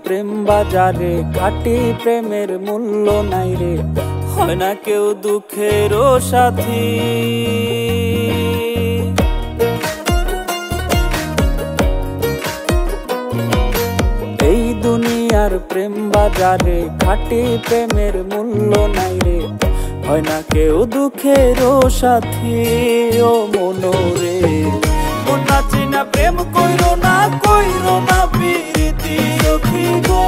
প্রেম বাজারে খাঁটি প্রেমের মূল্য নাই রে, হয় না কেউ দুঃখেরও সাথী। এই দুনিয়ার প্রেম বাজারে খাঁটি প্রেমের মূল্য নাই রে, হয় না কেউ দুঃখেরও সাথী। ও মনোরে মনা চিনা প্রেম কইরো না প্রীতি সখী গো,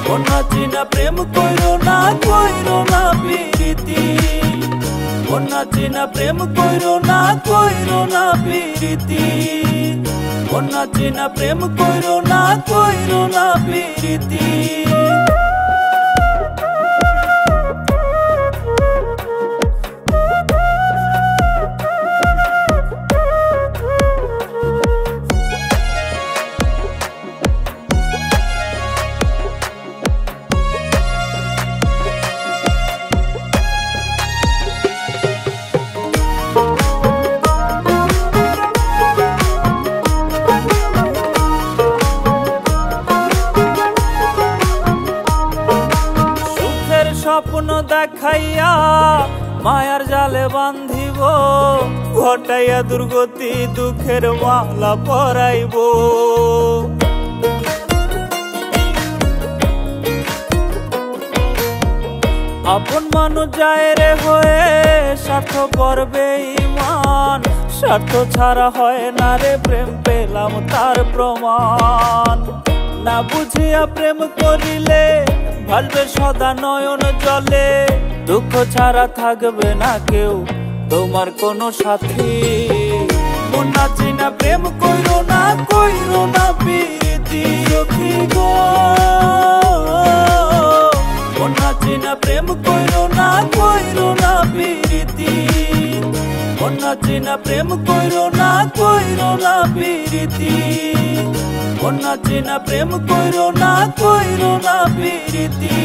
মনা চিনা প্রেম কইরো না প্রীতি, মনা চিনা প্রেম কইরো না প্রীতি, মনা চিনা প্রেম কইরো না প্রীতি। স্বপ্ন দেখাইয়া মায়ার জালে বান্ধিব, ঘটাইয়া দুর্গতি দুঃখের মালা পরাইব। আপন মানুষ যায় রে হয়ে স্বার্থ করবে ইমান, স্বার্থ ছাড়া হয় না রে প্রেম, পেলাম তার প্রমাণ। না বুঝিয়া প্রেম করিলে ভালবে সদা নয়ন জলে, দুঃখ ছাড়া থাকবে না কেউ তোমার কোনো সাথী। মনা চিনা প্রেম কইরো না প্রীতি সখী গো, মনা চিনা প্রেম কইরো না প্রীতি, মনা চিনা প্রেম কইরো না প্রীতি, মনা চিনা প্রেম কইরো না প্রীতি।